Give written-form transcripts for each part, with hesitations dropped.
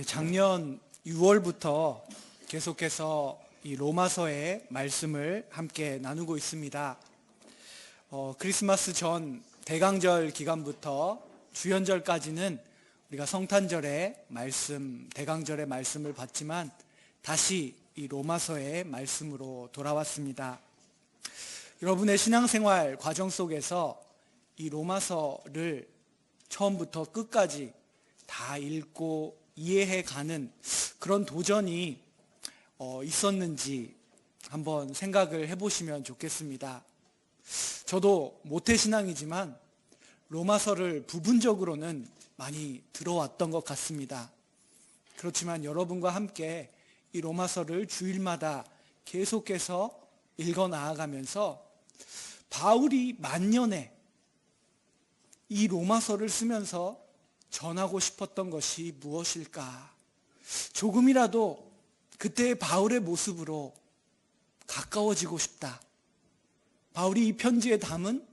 작년 6월부터 계속해서 이 로마서의 말씀을 함께 나누고 있습니다. 크리스마스 전 대강절 기간부터 주연절까지는 우리가 성탄절의 말씀, 대강절의 말씀을 받지만 다시 이 로마서의 말씀으로 돌아왔습니다. 여러분의 신앙생활 과정 속에서 이 로마서를 처음부터 끝까지 다 읽고 이해해가는 그런 도전이 있었는지 한번 생각을 해보시면 좋겠습니다. 저도 모태신앙이지만 로마서를 부분적으로는 많이 들어왔던 것 같습니다. 그렇지만 여러분과 함께 이 로마서를 주일마다 계속해서 읽어 나아가면서 바울이 만년에 이 로마서를 쓰면서 전하고 싶었던 것이 무엇일까? 조금이라도 그때의 바울의 모습으로 가까워지고 싶다. 바울이 이 편지에 담은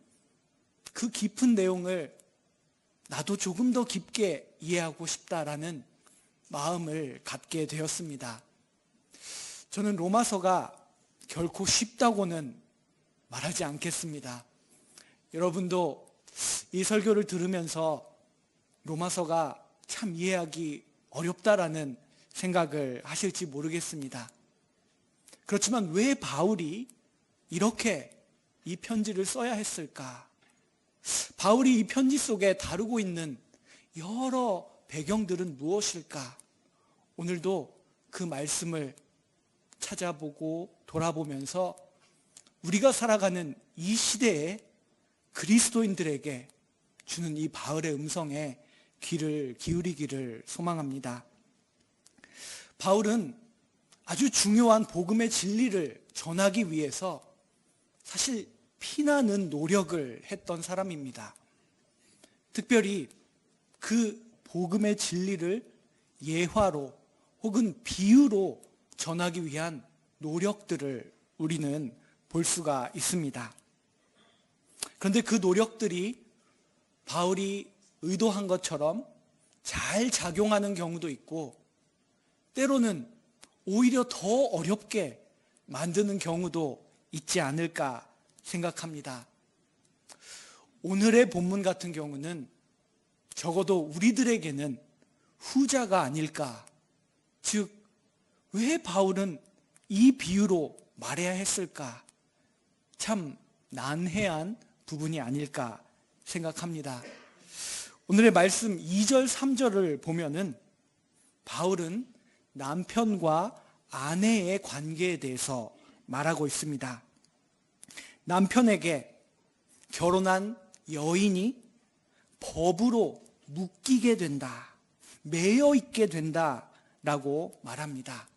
그 깊은 내용을 나도 조금 더 깊게 이해하고 싶다라는 마음을 갖게 되었습니다. 저는 로마서가 결코 쉽다고는 말하지 않겠습니다. 여러분도 이 설교를 들으면서 로마서가 참 이해하기 어렵다라는 생각을 하실지 모르겠습니다. 그렇지만 왜 바울이 이렇게 이 편지를 써야 했을까? 바울이 이 편지 속에 다루고 있는 여러 배경들은 무엇일까? 오늘도 그 말씀을 찾아보고 돌아보면서 우리가 살아가는 이 시대에 그리스도인들에게 주는 이 바울의 음성에 귀를 기울이기를 소망합니다. 바울은 아주 중요한 복음의 진리를 전하기 위해서 사실 피나는 노력을 했던 사람입니다. 특별히 그 복음의 진리를 예화로 혹은 비유로 전하기 위한 노력들을 우리는 볼 수가 있습니다. 그런데 그 노력들이 바울이 의도한 것처럼 잘 작용하는 경우도 있고 때로는 오히려 더 어렵게 만드는 경우도 있지 않을까 생각합니다. 오늘의 본문 같은 경우는 적어도 우리들에게는 후자가 아닐까. 즉, 왜 바울은 이 비유로 말해야 했을까? 참 난해한 부분이 아닐까 생각합니다. 오늘의 말씀 2절, 3절을 보면은 바울은 남편과 아내의 관계에 대해서 말하고 있습니다. 남편에게 결혼한 여인이 법으로 묶이게 된다, 매여 있게 된다라고 말합니다.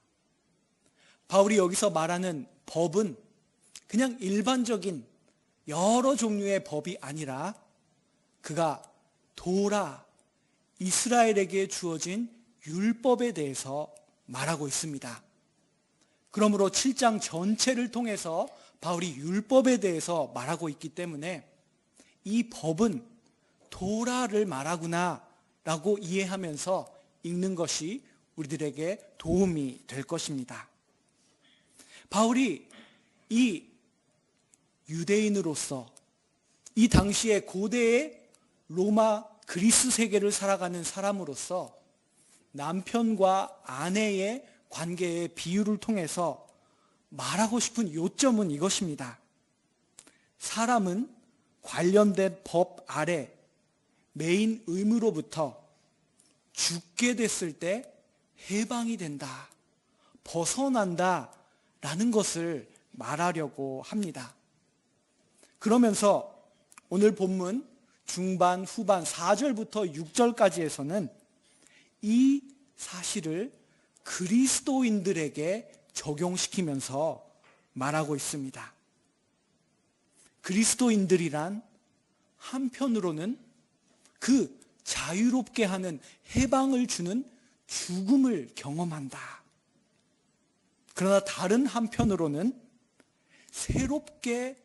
바울이 여기서 말하는 법은 그냥 일반적인 여러 종류의 법이 아니라 그가 도라, 이스라엘에게 주어진 율법에 대해서 말하고 있습니다. 그러므로 7장 전체를 통해서 바울이 율법에 대해서 말하고 있기 때문에 이 법은 도라를 말하구나 라고 이해하면서 읽는 것이 우리들에게 도움이 될 것입니다. 바울이 이 유대인으로서 이 당시에 고대의 로마 그리스 세계를 살아가는 사람으로서 남편과 아내의 관계의 비유를 통해서 말하고 싶은 요점은 이것입니다. 사람은 관련된 법 아래 메인 의무로부터 죽게 됐을 때 해방이 된다, 벗어난다 라는 것을 말하려고 합니다. 그러면서 오늘 본문 중반, 후반 4절부터 6절까지에서는 이 사실을 그리스도인들에게 적용시키면서 말하고 있습니다. 그리스도인들이란 한편으로는 그 자유롭게 하는 해방을 주는 죽음을 경험한다. 그러나 다른 한편으로는 새롭게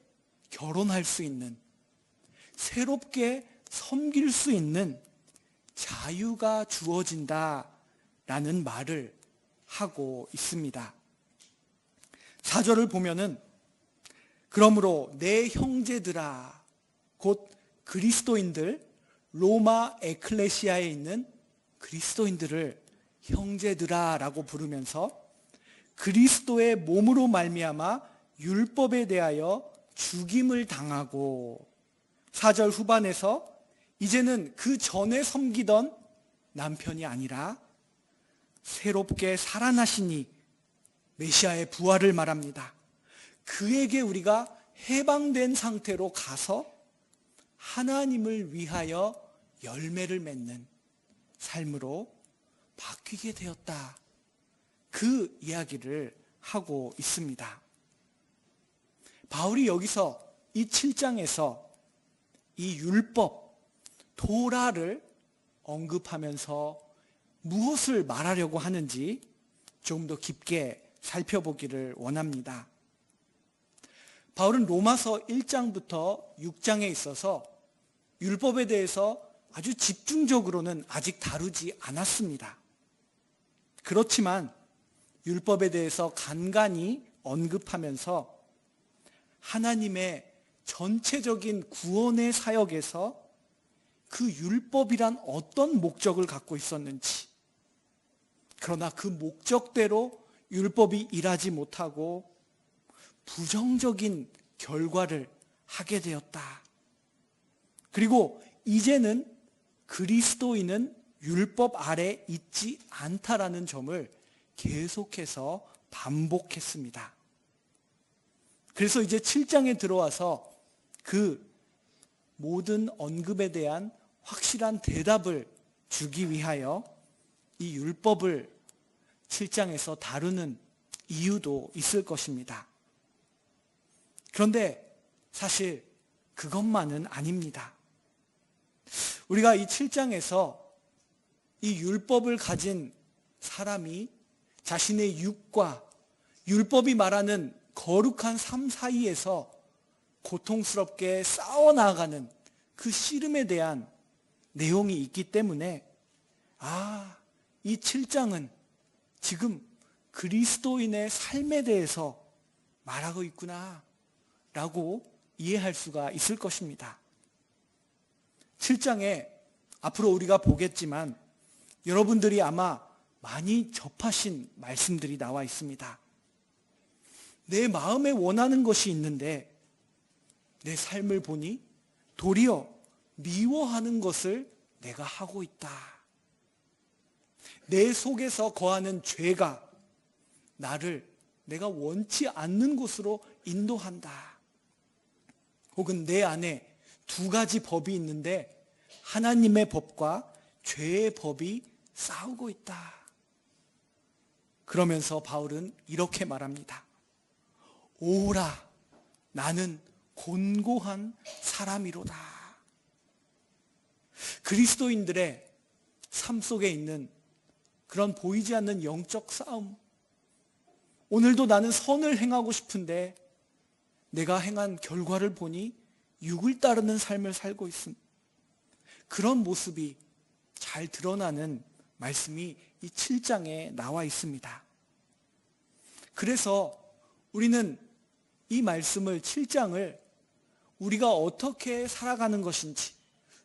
결혼할 수 있는, 새롭게 섬길 수 있는 자유가 주어진다라는 라는 말을 하고 있습니다. 4절을 보면은 그러므로 내 형제들아, 곧 그리스도인들, 로마 에클레시아에 있는 그리스도인들을 형제들아 라고 부르면서 그리스도의 몸으로 말미암아 율법에 대하여 죽임을 당하고, 4절 후반에서 이제는 그 전에 섬기던 남편이 아니라 새롭게 살아나시니 메시아의 부활을 말합니다. 그에게 우리가 해방된 상태로 가서 하나님을 위하여 열매를 맺는 삶으로 바뀌게 되었다. 그 이야기를 하고 있습니다. 바울이 여기서 이 7장에서 이 율법, 도라를 언급하면서 무엇을 말하려고 하는지 조금 더 깊게 살펴보기를 원합니다. 바울은 로마서 1장부터 6장에 있어서 율법에 대해서 아주 집중적으로는 아직 다루지 않았습니다. 그렇지만 율법에 대해서 간간히 언급하면서 하나님의 전체적인 구원의 사역에서 그 율법이란 어떤 목적을 갖고 있었는지, 그러나 그 목적대로 율법이 일하지 못하고 부정적인 결과를 하게 되었다. 그리고 이제는 그리스도인은 율법 아래 있지 않다라는 점을 계속해서 반복했습니다. 그래서 이제 7장에 들어와서 그 모든 언급에 대한 확실한 대답을 주기 위하여 이 율법을 7장에서 다루는 이유도 있을 것입니다. 그런데 사실 그것만은 아닙니다. 우리가 이 7장에서 이 율법을 가진 사람이 자신의 육과 율법이 말하는 거룩한 삶 사이에서 고통스럽게 싸워나가는 그 씨름에 대한 내용이 있기 때문에 이 7장은 지금 그리스도인의 삶에 대해서 말하고 있구나 라고 이해할 수가 있을 것입니다. 7장에 앞으로 우리가 보겠지만 여러분들이 아마 많이 접하신 말씀들이 나와 있습니다. 내 마음에 원하는 것이 있는데 내 삶을 보니 도리어 미워하는 것을 내가 하고 있다. 내 속에서 거하는 죄가 나를 내가 원치 않는 곳으로 인도한다. 혹은 내 안에 두 가지 법이 있는데 하나님의 법과 죄의 법이 싸우고 있다. 그러면서 바울은 이렇게 말합니다. 오라, 나는 곤고한 사람이로다. 그리스도인들의 삶 속에 있는 그런 보이지 않는 영적 싸움, 오늘도 나는 선을 행하고 싶은데 내가 행한 결과를 보니 육을 따르는 삶을 살고 있음. 그런 모습이 잘 드러나는 말씀이 이 7장에 나와 있습니다. 그래서 우리는 이 말씀을 7장을 우리가 어떻게 살아가는 것인지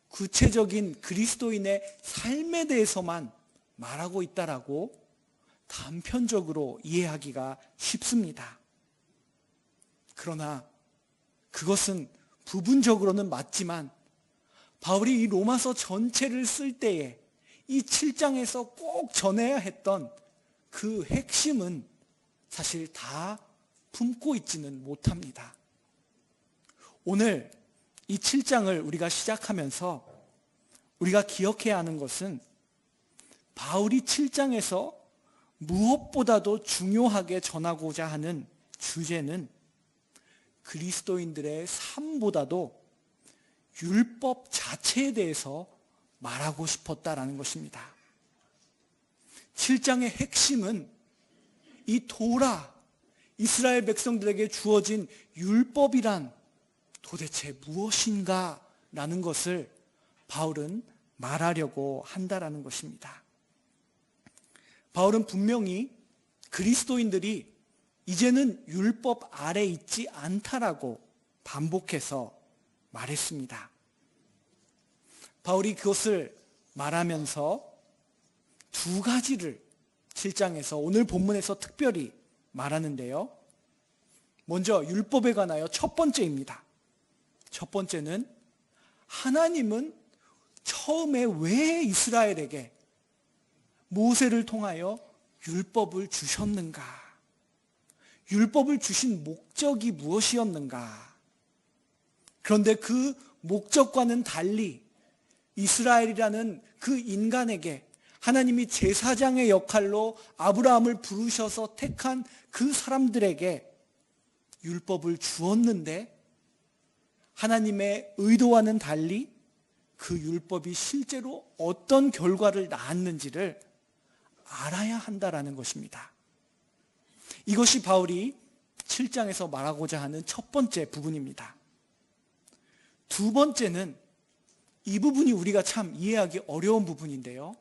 구체적인 그리스도인의 삶에 대해서만 말하고 있다라고 단편적으로 이해하기가 쉽습니다. 그러나 그것은 부분적으로는 맞지만 바울이 이 로마서 전체를 쓸 때에 이 7장에서 꼭 전해야 했던 그 핵심은 사실 다 품고 있지는 못합니다. 오늘 이 7장을 우리가 시작하면서 우리가 기억해야 하는 것은 바울이 7장에서 무엇보다도 중요하게 전하고자 하는 주제는 그리스도인들의 삶보다도 율법 자체에 대해서 말하고 싶었다라는 것입니다. 7장의 핵심은 이 도라, 이스라엘 백성들에게 주어진 율법이란 도대체 무엇인가 라는 것을 바울은 말하려고 한다라는 것입니다. 바울은 분명히 그리스도인들이 이제는 율법 아래 있지 않다라고 반복해서 말했습니다. 바울이 그것을 말하면서 두 가지를 7장에서 오늘 본문에서 특별히 말하는데요. 먼저 율법에 관하여 첫 번째입니다. 첫 번째는 하나님은 처음에 왜 이스라엘에게 모세를 통하여 율법을 주셨는가? 율법을 주신 목적이 무엇이었는가? 그런데 그 목적과는 달리 이스라엘이라는 그 인간에게 하나님이 제사장의 역할로 아브라함을 부르셔서 택한 그 사람들에게 율법을 주었는데 하나님의 의도와는 달리 그 율법이 실제로 어떤 결과를 낳았는지를 알아야 한다라는 것입니다. 이것이 바울이 7장에서 말하고자 하는 첫 번째 부분입니다. 두 번째는 이 부분이 우리가 참 이해하기 어려운 부분인데요.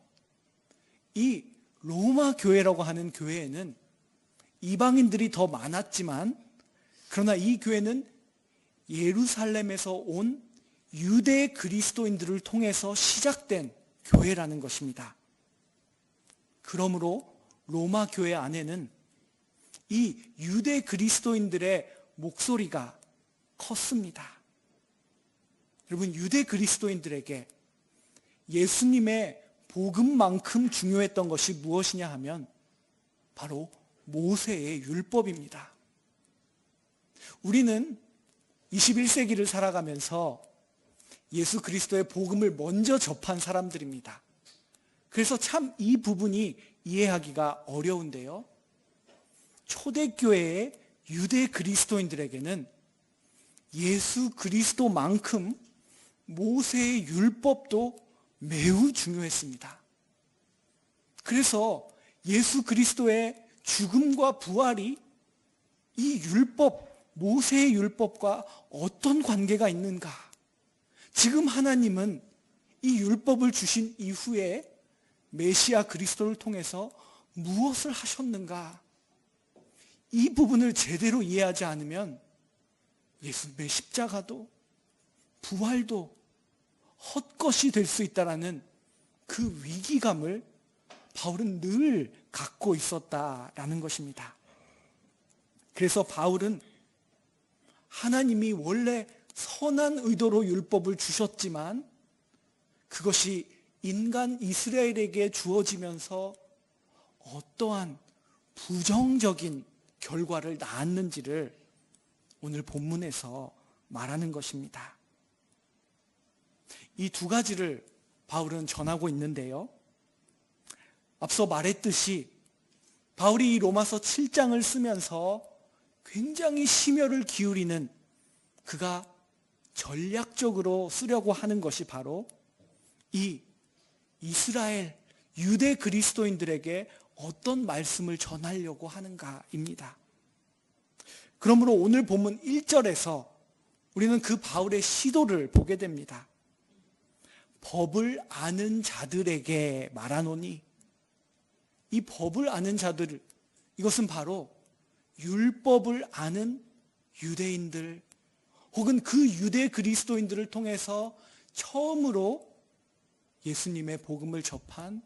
이 로마 교회라고 하는 교회에는 이방인들이 더 많았지만 그러나 이 교회는 예루살렘에서 온 유대 그리스도인들을 통해서 시작된 교회라는 것입니다. 그러므로 로마 교회 안에는 이 유대 그리스도인들의 목소리가 컸습니다. 여러분, 유대 그리스도인들에게 예수님의 복음만큼 중요했던 것이 무엇이냐 하면 바로 모세의 율법입니다. 우리는 21세기를 살아가면서 예수 그리스도의 복음을 먼저 접한 사람들입니다. 그래서 참 이 부분이 이해하기가 어려운데요. 초대교회의 유대 그리스도인들에게는 예수 그리스도만큼 모세의 율법도 매우 중요했습니다. 그래서 예수 그리스도의 죽음과 부활이 이 율법, 모세의 율법과 어떤 관계가 있는가? 지금 하나님은 이 율법을 주신 이후에 메시아 그리스도를 통해서 무엇을 하셨는가? 이 부분을 제대로 이해하지 않으면 예수님의 십자가도 부활도 헛것이 될 수 있다라는 그 위기감을 바울은 늘 갖고 있었다라는 것입니다. 그래서 바울은 하나님이 원래 선한 의도로 율법을 주셨지만 그것이 인간 이스라엘에게 주어지면서 어떠한 부정적인 결과를 낳았는지를 오늘 본문에서 말하는 것입니다. 이 두 가지를 바울은 전하고 있는데요. 앞서 말했듯이 바울이 이 로마서 7장을 쓰면서 굉장히 심혈을 기울이는, 그가 전략적으로 쓰려고 하는 것이 바로 이 이스라엘 유대 그리스도인들에게 어떤 말씀을 전하려고 하는가입니다. 그러므로 오늘 본문 1절에서 우리는 그 바울의 시도를 보게 됩니다. 법을 아는 자들에게 말하노니, 이 법을 아는 자들, 이것은 바로 율법을 아는 유대인들 혹은 그 유대 그리스도인들을 통해서 처음으로 예수님의 복음을 접한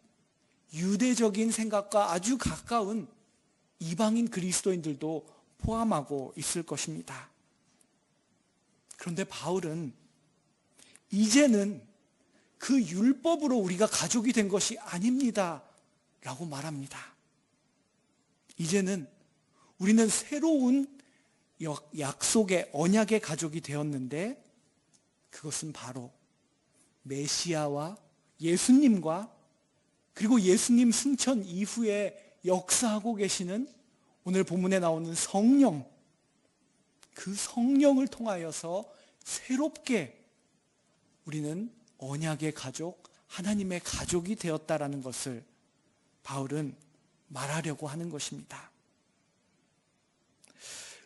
유대적인 생각과 아주 가까운 이방인 그리스도인들도 포함하고 있을 것입니다. 그런데 바울은 이제는 그 율법으로 우리가 가족이 된 것이 아닙니다 라고 말합니다. 이제는 우리는 새로운 약속의 언약의 가족이 되었는데 그것은 바로 메시아와 예수님과 그리고 예수님 승천 이후에 역사하고 계시는 오늘 본문에 나오는 성령, 그 성령을 통하여서 새롭게 우리는 언약의 가족, 하나님의 가족이 되었다라는 것을 바울은 말하려고 하는 것입니다.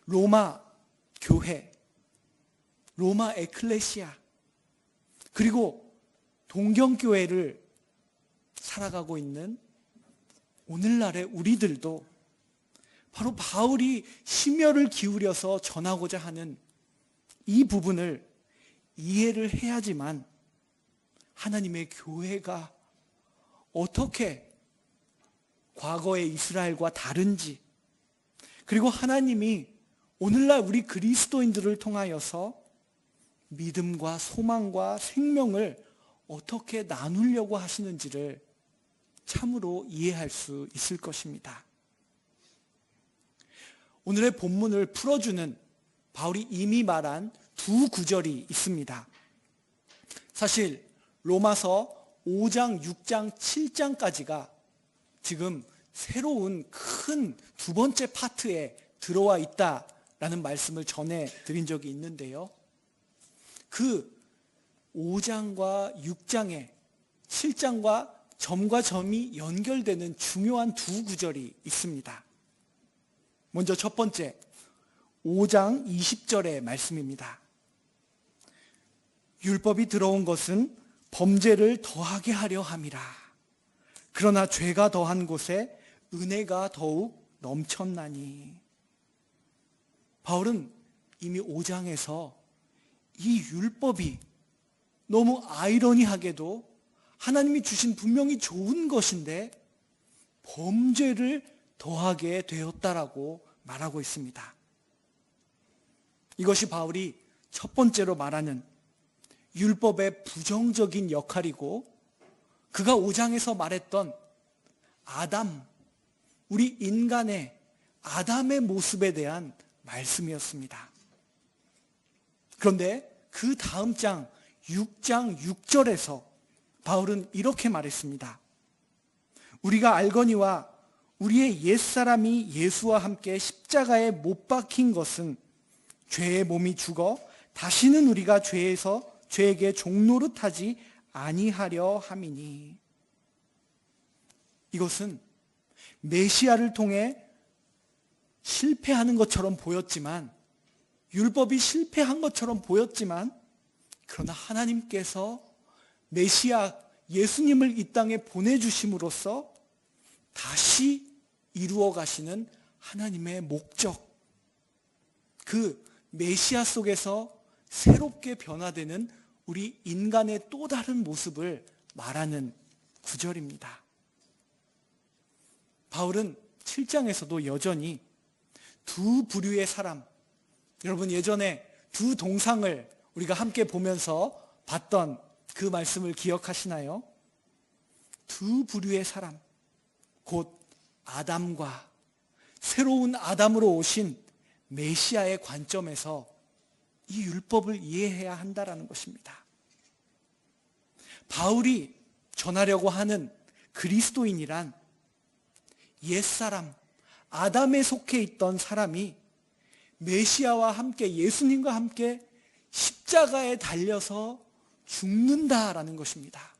로마 교회, 로마 에클레시아, 그리고 동경교회를 살아가고 있는 오늘날의 우리들도 바로 바울이 심혈을 기울여서 전하고자 하는 이 부분을 이해를 해야지만 하나님의 교회가 어떻게 과거의 이스라엘과 다른지, 그리고 하나님이 오늘날 우리 그리스도인들을 통하여서 믿음과 소망과 생명을 어떻게 나누려고 하시는지를 참으로 이해할 수 있을 것입니다. 오늘의 본문을 풀어주는 바울이 이미 말한 두 구절이 있습니다. 사실 로마서 5장, 6장, 7장까지가 지금 새로운 큰 두 번째 파트에 들어와 있다라는 말씀을 전해드린 적이 있는데요. 그 5장과 6장에 7장과 점과 점이 연결되는 중요한 두 구절이 있습니다. 먼저 첫 번째, 5장 20절의 말씀입니다. 율법이 들어온 것은 범죄를 더하게 하려 함이라. 그러나 죄가 더한 곳에 은혜가 더욱 넘쳤나니. 바울은 이미 5장에서 이 율법이 너무 아이러니하게도 하나님이 주신 분명히 좋은 것인데 범죄를 더하게 되었다라고 말하고 있습니다. 이것이 바울이 첫 번째로 말하는 율법의 부정적인 역할이고, 그가 5장에서 말했던 아담, 우리 인간의 아담의 모습에 대한 말씀이었습니다. 그런데 그 다음 장 6장 6절에서 바울은 이렇게 말했습니다. 우리가 알거니와 우리의 옛사람이 예수와 함께 십자가에 못 박힌 것은 죄의 몸이 죽어 다시는 우리가 죄에게 종노릇하지 아니하려 함이니. 이것은 메시아를 통해 실패하는 것처럼 보였지만, 율법이 실패한 것처럼 보였지만, 그러나 하나님께서 메시아 예수님을 이 땅에 보내주심으로써 다시 이루어 가시는 하나님의 목적, 그 메시아 속에서 새롭게 변화되는 우리 인간의 또 다른 모습을 말하는 구절입니다. 바울은 7장에서도 여전히 두 부류의 사람, 여러분 예전에 두 동상을 우리가 함께 보면서 봤던 그 말씀을 기억하시나요? 두 부류의 사람, 곧 아담과 새로운 아담으로 오신 메시아의 관점에서 이 율법을 이해해야 한다라는 것입니다. 바울이 전하려고 하는 그리스도인이란 옛사람, 아담에 속해 있던 사람이 메시아와 함께, 예수님과 함께 십자가에 달려서 죽는다라는 것입니다.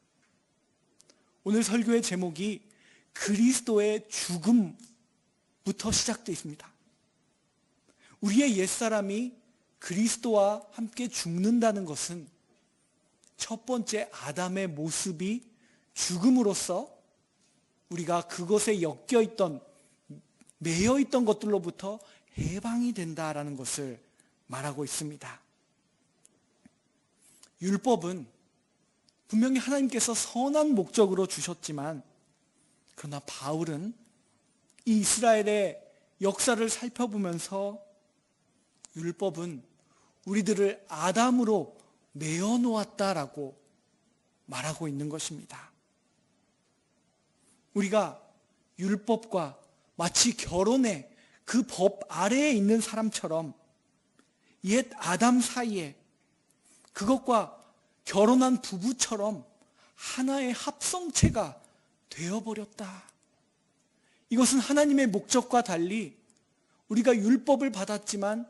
오늘 설교의 제목이 그리스도의 죽음부터 시작되어 있습니다. 우리의 옛사람이 그리스도와 함께 죽는다는 것은 첫 번째 아담의 모습이 죽음으로써 우리가 그것에 엮여있던, 매여있던 것들로부터 해방이 된다라는 것을 말하고 있습니다. 율법은 분명히 하나님께서 선한 목적으로 주셨지만, 그러나 바울은 이 이스라엘의 역사를 살펴보면서 율법은 우리들을 아담으로 매어 놓았다라고 말하고 있는 것입니다. 우리가 율법과 마치 결혼의 그 법 아래에 있는 사람처럼 옛 아담 사이에 그것과 결혼한 부부처럼 하나의 합성체가 되어버렸다. 이것은 하나님의 목적과 달리 우리가 율법을 받았지만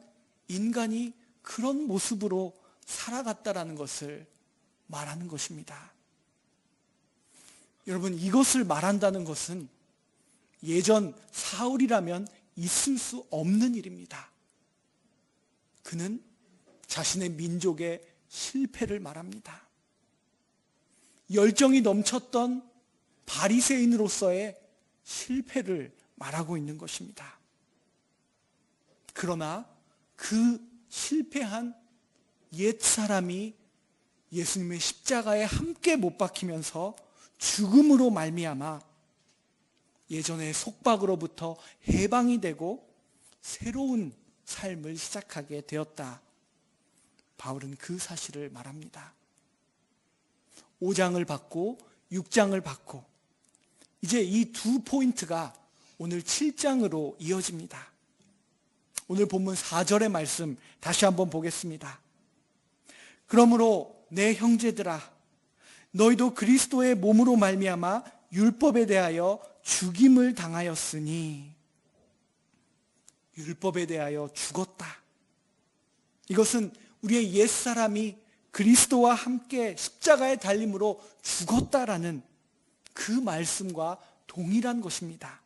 인간이 그런 모습으로 살아갔다라는 것을 말하는 것입니다. 여러분, 이것을 말한다는 것은 예전 사울이라면 있을 수 없는 일입니다. 그는 자신의 민족의 실패를 말합니다. 열정이 넘쳤던 바리새인으로서의 실패를 말하고 있는 것입니다. 그러나 그 실패한 옛사람이 예수님의 십자가에 함께 못 박히면서 죽음으로 말미암아 예전의 속박으로부터 해방이 되고 새로운 삶을 시작하게 되었다. 바울은 그 사실을 말합니다. 5장을 받고 6장을 받고 이제 이 두 포인트가 오늘 7장으로 이어집니다. 오늘 본문 4절의 말씀 다시 한번 보겠습니다. 그러므로 내 형제들아 너희도 그리스도의 몸으로 말미암아 율법에 대하여 죽임을 당하였으니, 율법에 대하여 죽었다. 이것은 우리의 옛사람이 그리스도와 함께 십자가에 달림으로 죽었다라는 그 말씀과 동일한 것입니다.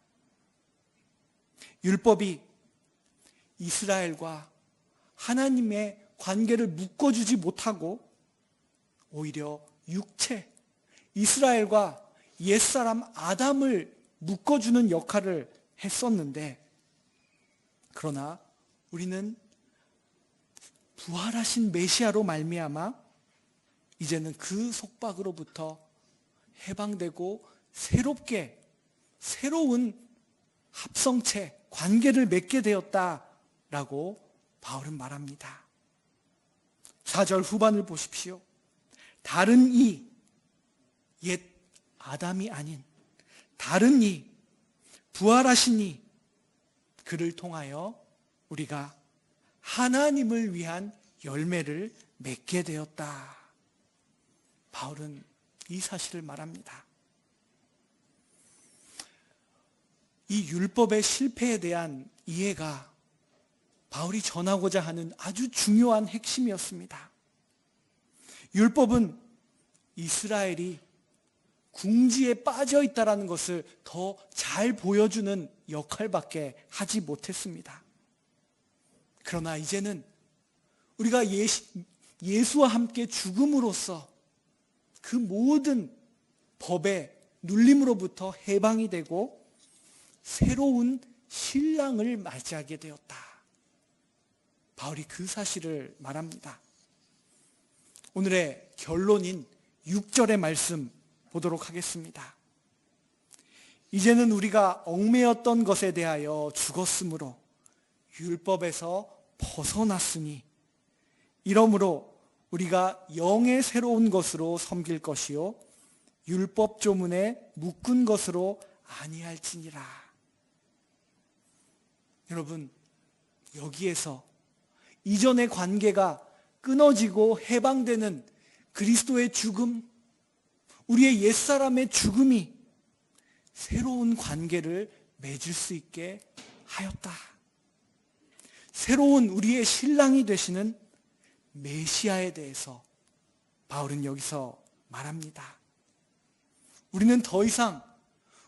율법이 이스라엘과 하나님의 관계를 묶어주지 못하고 오히려 육체, 이스라엘과 옛사람 아담을 묶어주는 역할을 했었는데, 그러나 우리는 부활하신 메시아로 말미암아 이제는 그 속박으로부터 해방되고 새롭게 새로운 합성체, 관계를 맺게 되었다라고 바울은 말합니다. 4절 후반을 보십시오. 다른 이, 옛 아담이 아닌 다른 이, 부활하신 이, 그를 통하여 우리가 하나님을 위한 열매를 맺게 되었다. 바울은 이 사실을 말합니다. 이 율법의 실패에 대한 이해가 바울이 전하고자 하는 아주 중요한 핵심이었습니다. 율법은 이스라엘이 궁지에 빠져 있다는 것을 더 잘 보여주는 역할밖에 하지 못했습니다. 그러나 이제는 우리가 예수와 함께 죽음으로써 그 모든 법의 눌림으로부터 해방이 되고 새로운 신랑을 맞이하게 되었다. 바울이 그 사실을 말합니다. 오늘의 결론인 6절의 말씀 보도록 하겠습니다. 이제는 우리가 얽매였던 것에 대하여 죽었으므로 율법에서 벗어났으니 이러므로 우리가 영의 새로운 것으로 섬길 것이요 율법 조문에 묶은 것으로 아니할지니라. 여러분, 여기에서 이전의 관계가 끊어지고 해방되는 그리스도의 죽음, 우리의 옛사람의 죽음이 새로운 관계를 맺을 수 있게 하였다. 새로운 우리의 신랑이 되시는 메시아에 대해서 바울은 여기서 말합니다. 우리는 더 이상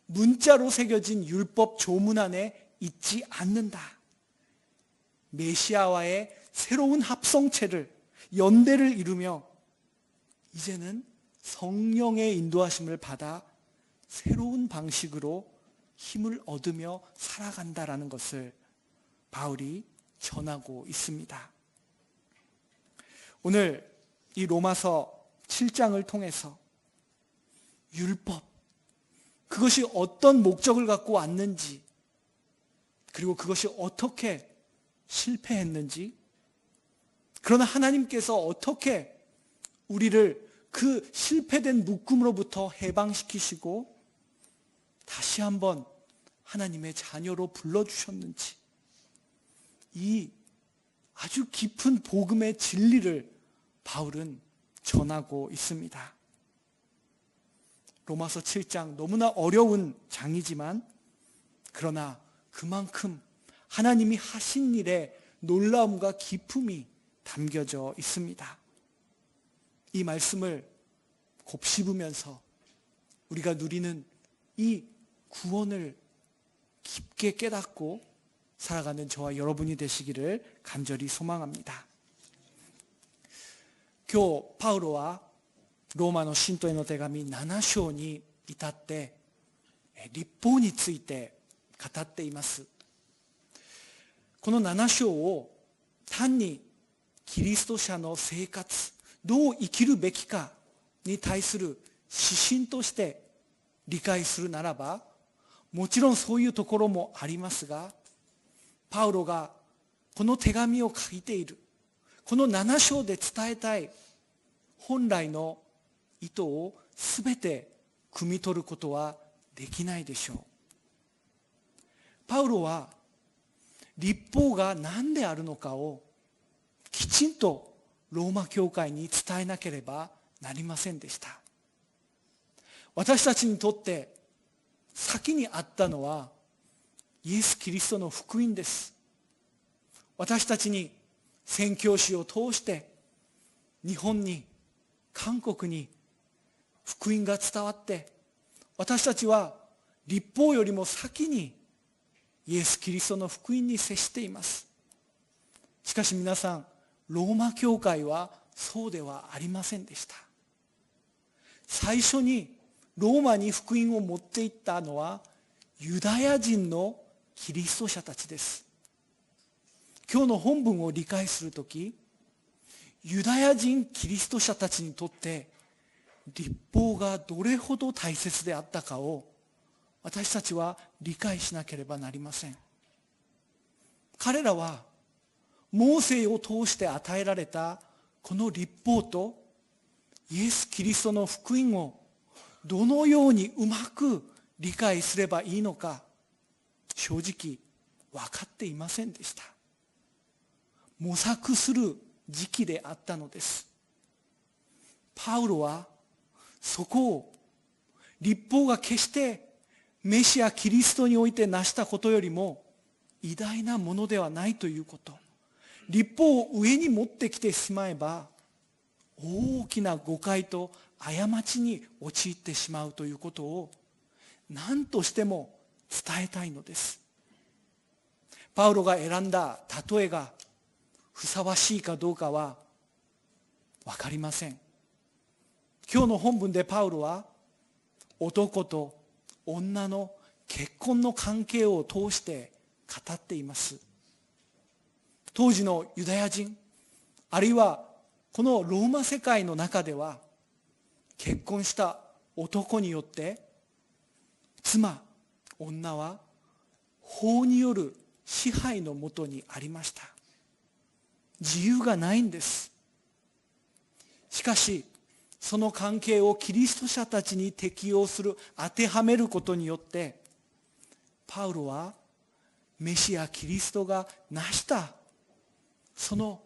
문자로 새겨진 율법 조문 안에 있지 않는다. 메시아와의 새로운 합성체를, 연대를 이루며 이제는 성령의 인도하심을 받아 새로운 방식으로 힘을 얻으며 살아간다라는 것을 바울이 전하고 있습니다. 오늘 이 로마서 7장을 통해서 율법, 그것이 어떤 목적을 갖고 왔는지, 그리고 그것이 어떻게 실패했는지, 그러나 하나님께서 어떻게 우리를 그 실패된 묶음으로부터 해방시키시고 다시 한번 하나님의 자녀로 불러주셨는지, 이 아주 깊은 복음의 진리를 바울은 전하고 있습니다. 로마서 7장 너무나 어려운 장이지만 그러나 그만큼 하나님이 하신 일에 놀라움과 기쁨이 담겨져 있습니다. 이 말씀을 곱씹으면서 우리가 누리는 이 구원을 깊게 깨닫고 살아가는 저와 여러분이 되시기를 간절히 소망합니다. 今日パウロはローマの信徒への手紙7章に至って律法について語っています。この7章を単にキリスト者の生活、どう生きるべきかに対する指針として理解するならば、もちろんそういうところもありますが、パウロがこの手紙を書いている、この7章で伝えたい本来の意図をすべて汲み取ることはできないでしょう。パウロは律法が何であるのかをきちんとローマ教会に伝えなければなりませんでした。私たちにとって先にあったのはイエス・キリストの福音です。私たちに宣教師を通して日本に、韓国に福音が伝わって、私たちは律法よりも先にイエス・キリストの福音に接しています。しかし皆さん、ローマ教会はそうではありませんでした。最初にローマに福音を持っていったのはユダヤ人のキリスト者たちです。今日の本文を理解するとき、ユダヤ人キリスト者たちにとって律法がどれほど大切であったかを私たちは理解しなければなりません。彼らはモーセを通して与えられたこの律法とイエス・キリストの福音をどのようにうまく理解すればいいのか、正直分かっていませんでした。模索する時期であったのです。パウロはそこを律法が決してメシア・キリストにおいて成したことよりも偉大なものではないということ、律法を上に持ってきてしまえば大きな誤解と過ちに陥ってしまうということを何としても伝えたいのです。パウロが選んだ例えがふさわしいかどうかは分かりません。今日の本文でパウロは男と女の結婚の関係を通して語っています。当時のユダヤ人、あるいはこのローマ世界の中では、結婚した男によって妻、女は法による支配のもとにありました。自由がないんです。しかしその関係をキリスト者たちに適用する、当てはめることによってパウロはメシア・キリストが成したその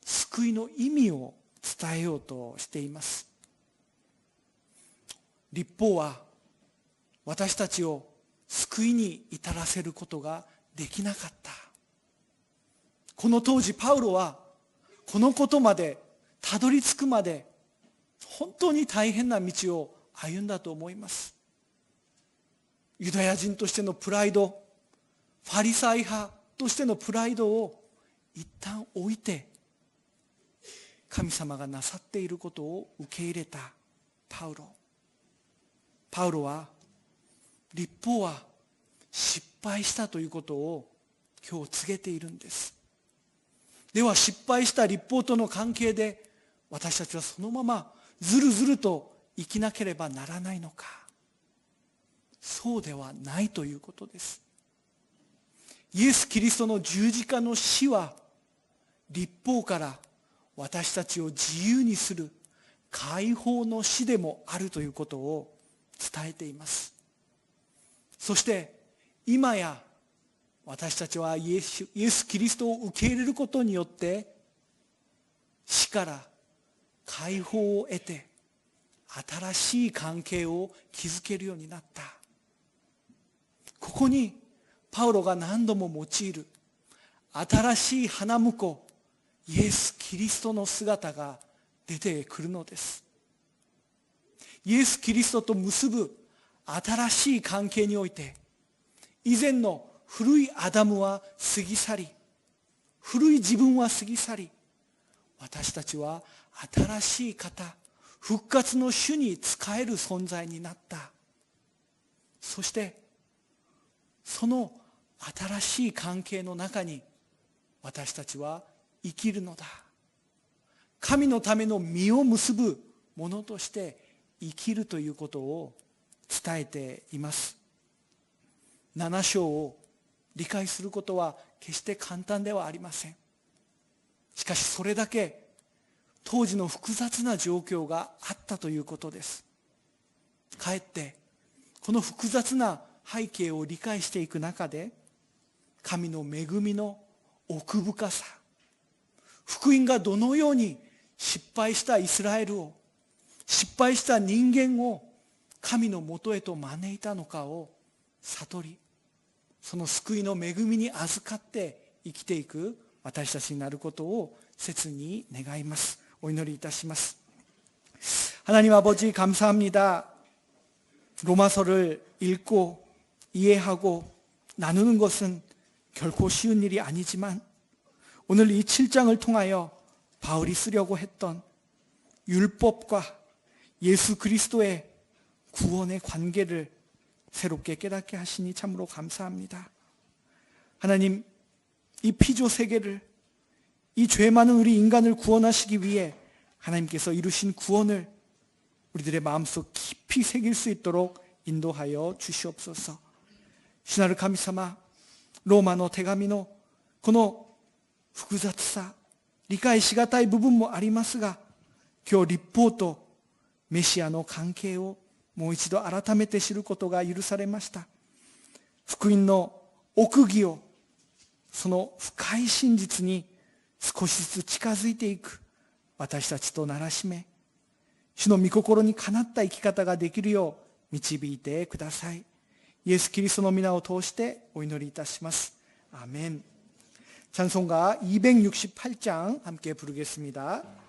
救いの意味を伝えようとしています。律法は私たちを救いに至らせることができなかった。この当時パウロはこのことまでたどり着くまで本当に大変な道を歩んだと思います。ユダヤ人としてのプライド、ファリサイ派としてのプライドを一旦置いて、神様がなさっていることを受け入れたパウロ。パウロは律法は失敗したということを今日告げているんです。では失敗した律法との関係で私たちはそのままずるずると生きなければならないのか。そうではないということです。イエス・キリストの十字架の死は律法から私たちを自由にする解放の死でもあるということを伝えています。そして今や私たちはイエス・キリストを受け入れることによって死から解放を得て新しい関係を築けるようになった。ここにパウロが何度も用いる新しい花婿イエス・キリストの姿が出てくるのです。イエス・キリストと結ぶ新しい関係において以前の古いアダムは過ぎ去り、古い自分は過ぎ去り、私たちは新しい方、復活の主に仕える存在になった。そしてその新しい関係の中に私たちは生きるのだ。神のための実を結ぶものとして生きるということを伝えています。7章を理解することは決して簡単ではありません。しかしそれだけ当時の複雑な状況があったということです。かえってこの複雑な背景を理解していく中で、神の恵みの奥深さ、福音がどのように失敗したイスラエルを、失敗した人間を神のもとへと招いたのかを悟り、その救いの恵みに預かって生きていく私たちになることを切に願います。お祈りいたします。하나님 아버지 감사합니다. 로마서를 읽고 이해하고 나누는 것은 결코 쉬운 일이 아니지만 오늘 이 7장을 통하여 바울이 쓰려고 했던 율법과 예수 그리스도의 구원의 관계를 새롭게 깨닫게 하시니 참으로 감사합니다. 하나님, 이 피조 세계를, 이 죄 많은 우리 인간을 구원하시기 위해 하나님께서 이루신 구원을 우리들의 마음속 깊이 새길 수 있도록 인도하여 주시옵소서. 主なる神様、ローマの手紙のこの複雑さ、理解しがたい部分もありますが、今日立法とメシアの関係をもう一度改めて知ることが許されました。福音の奥義を、その深い真実に少しずつ近づいていく私たちとならしめ、主の御心にかなった生き方ができるよう導いてください。イエス・キリストの皆を通してお祈りいたします。아멘. 찬송가 268장 함께 부르겠습니다.